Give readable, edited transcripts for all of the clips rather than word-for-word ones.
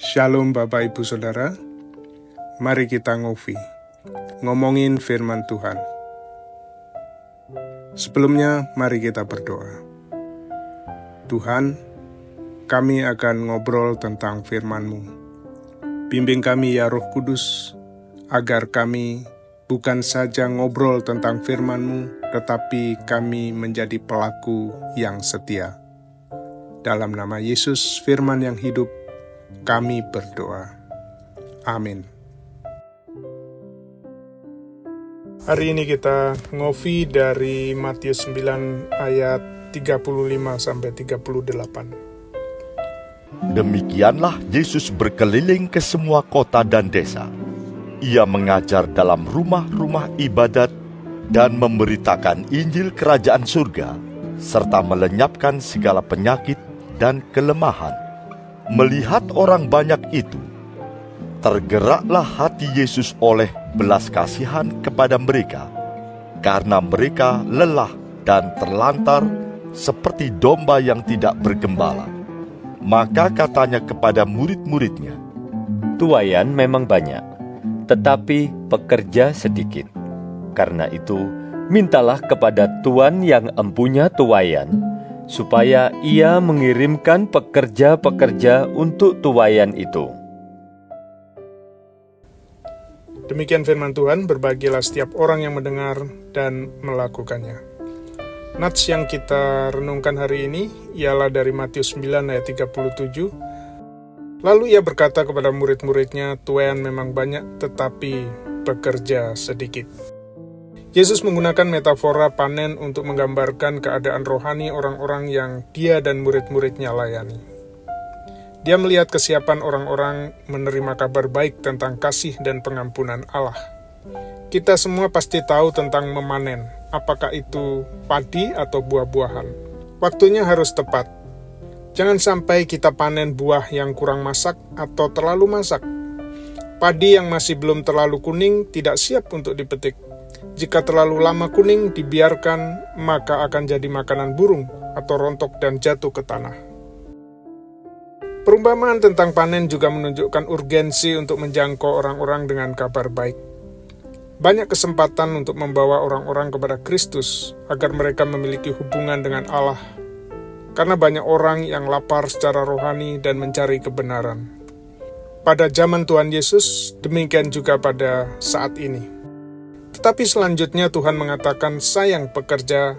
Shalom Bapak Ibu Saudara, mari kita ngomongin firman Tuhan. Sebelumnya mari kita berdoa. Tuhan, kami akan ngobrol tentang firman-Mu. Bimbing kami ya Roh Kudus, agar kami bukan saja ngobrol tentang firman-Mu, tetapi kami menjadi pelaku yang setia. Dalam nama Yesus, firman yang hidup, kami berdoa. Amin. Hari ini kita ngopi dari Matius 9 ayat 35-38. Demikianlah Yesus berkeliling ke semua kota dan desa. Ia mengajar dalam rumah-rumah ibadat dan memberitakan Injil Kerajaan Surga, serta melenyapkan segala penyakit dan kelemahan. Melihat orang banyak itu, tergeraklah hati Yesus oleh belas kasihan kepada mereka, karena mereka lelah dan terlantar seperti domba yang tidak bergembala. Maka katanya kepada murid-muridnya, "Tuaian memang banyak, tetapi pekerja sedikit. Karena itu, mintalah kepada Tuan yang empunya tuaian, supaya ia mengirimkan pekerja-pekerja untuk tuaian itu." Demikian firman Tuhan, berbahagialah setiap orang yang mendengar dan melakukannya. Nats yang kita renungkan hari ini ialah dari Matius 9 ayat 37. Lalu ia berkata kepada murid-muridnya, "Tuaian memang banyak, tetapi pekerja sedikit." Yesus menggunakan metafora panen untuk menggambarkan keadaan rohani orang-orang yang dia dan murid-muridnya layani. Dia melihat kesiapan orang-orang menerima kabar baik tentang kasih dan pengampunan Allah. Kita semua pasti tahu tentang memanen, apakah itu padi atau buah-buahan. Waktunya harus tepat. Jangan sampai kita panen buah yang kurang masak atau terlalu masak. Padi yang masih belum terlalu kuning tidak siap untuk dipetik. Jika terlalu lama kuning dibiarkan, maka akan jadi makanan burung atau rontok dan jatuh ke tanah. Perumpamaan tentang panen juga menunjukkan urgensi untuk menjangkau orang-orang dengan kabar baik. Banyak kesempatan untuk membawa orang-orang kepada Kristus agar mereka memiliki hubungan dengan Allah, karena banyak orang yang lapar secara rohani dan mencari kebenaran. Pada zaman Tuhan Yesus, demikian juga pada saat ini. Tetapi selanjutnya Tuhan mengatakan sayang pekerja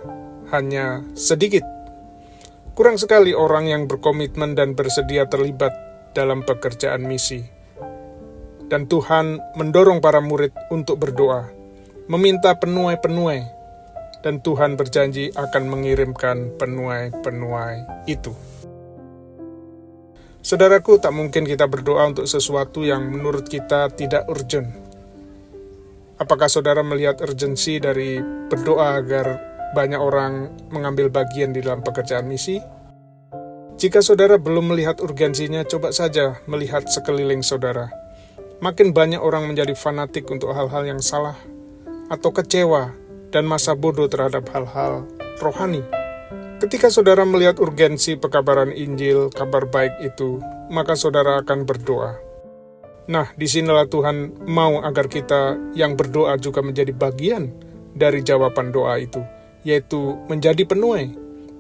hanya sedikit. Kurang sekali orang yang berkomitmen dan bersedia terlibat dalam pekerjaan misi. Dan Tuhan mendorong para murid untuk berdoa, meminta penuai-penuai, dan Tuhan berjanji akan mengirimkan penuai-penuai itu. Saudaraku, tak mungkin kita berdoa untuk sesuatu yang menurut kita tidak urgent. Apakah saudara melihat urgensi dari berdoa agar banyak orang mengambil bagian di dalam pekerjaan misi? Jika saudara belum melihat urgensinya, coba saja melihat sekeliling saudara. Makin banyak orang menjadi fanatik untuk hal-hal yang salah, atau kecewa dan masa bodoh terhadap hal-hal rohani. Ketika saudara melihat urgensi pekabaran Injil, kabar baik itu, maka saudara akan berdoa. Nah, disinilah Tuhan mau agar kita yang berdoa juga menjadi bagian dari jawaban doa itu, yaitu menjadi penuai,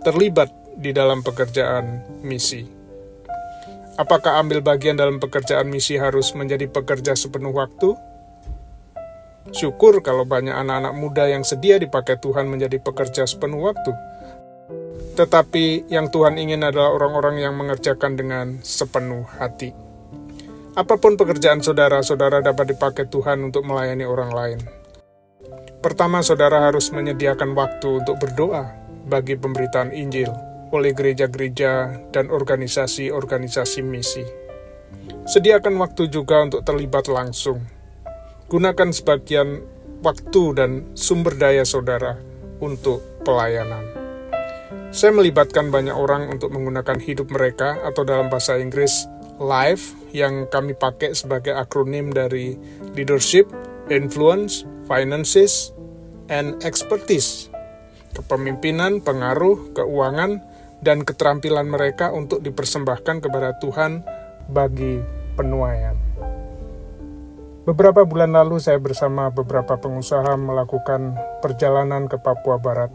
terlibat di dalam pekerjaan misi. Apakah ambil bagian dalam pekerjaan misi harus menjadi pekerja sepenuh waktu? Syukur kalau banyak anak-anak muda yang sedia dipakai Tuhan menjadi pekerja sepenuh waktu. Tetapi yang Tuhan ingin adalah orang-orang yang mengerjakan dengan sepenuh hati. Apapun pekerjaan saudara, saudara dapat dipakai Tuhan untuk melayani orang lain. Pertama, saudara harus menyediakan waktu untuk berdoa bagi pemberitaan Injil oleh gereja-gereja dan organisasi-organisasi misi. Sediakan waktu juga untuk terlibat langsung. Gunakan sebagian waktu dan sumber daya saudara untuk pelayanan. Saya melibatkan banyak orang untuk menggunakan hidup mereka, atau dalam bahasa Inggris, LIFE, yang kami pakai sebagai akronim dari Leadership, Influence, Finances, and Expertise. Kepemimpinan, pengaruh, keuangan, dan keterampilan mereka untuk dipersembahkan kepada Tuhan bagi penuaian. Beberapa bulan lalu saya bersama beberapa pengusaha melakukan perjalanan ke Papua Barat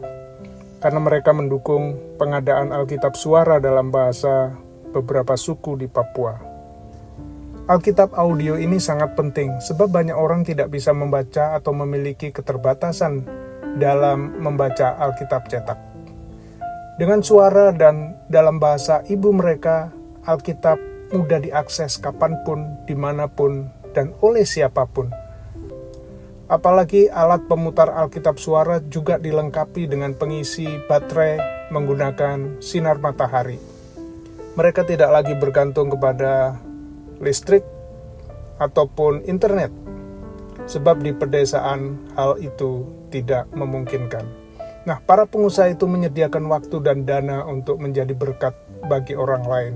karena mereka mendukung pengadaan Alkitab suara dalam bahasa beberapa suku di Papua. Alkitab audio ini sangat penting sebab banyak orang tidak bisa membaca atau memiliki keterbatasan dalam membaca Alkitab cetak. Dengan suara dan dalam bahasa ibu mereka, Alkitab mudah diakses kapanpun, dimanapun, dan oleh siapapun. Apalagi alat pemutar Alkitab suara juga dilengkapi dengan pengisi baterai menggunakan sinar matahari. Mereka tidak lagi bergantung kepada listrik ataupun internet, sebab di pedesaan hal itu tidak memungkinkan. Nah, para pengusaha itu menyediakan waktu dan dana untuk menjadi berkat bagi orang lain.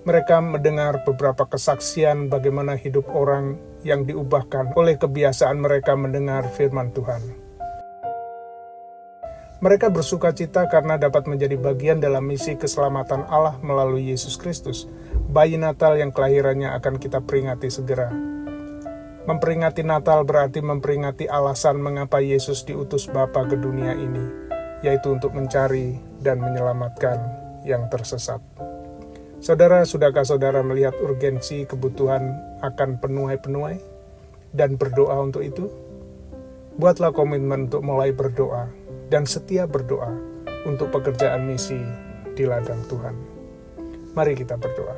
Mereka mendengar beberapa kesaksian bagaimana hidup orang yang diubahkan oleh kebiasaan mereka mendengar firman Tuhan. Mereka bersuka cita karena dapat menjadi bagian dalam misi keselamatan Allah melalui Yesus Kristus, bayi Natal yang kelahirannya akan kita peringati segera. Memperingati Natal berarti memperingati alasan mengapa Yesus diutus Bapa ke dunia ini, yaitu untuk mencari dan menyelamatkan yang tersesat. Saudara, sudahkah saudara melihat urgensi kebutuhan akan penuai-penuai dan berdoa untuk itu? Buatlah komitmen untuk mulai berdoa dan setia berdoa untuk pekerjaan misi di ladang Tuhan. Mari kita berdoa.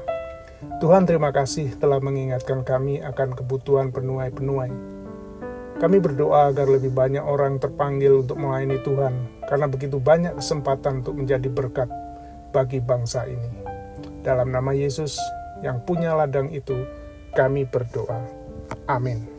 Tuhan, terima kasih telah mengingatkan kami akan kebutuhan penuai-penuai. Kami berdoa agar lebih banyak orang terpanggil untuk melayani Tuhan, karena begitu banyak kesempatan untuk menjadi berkat bagi bangsa ini. Dalam nama Yesus yang punya ladang itu, kami berdoa. Amin.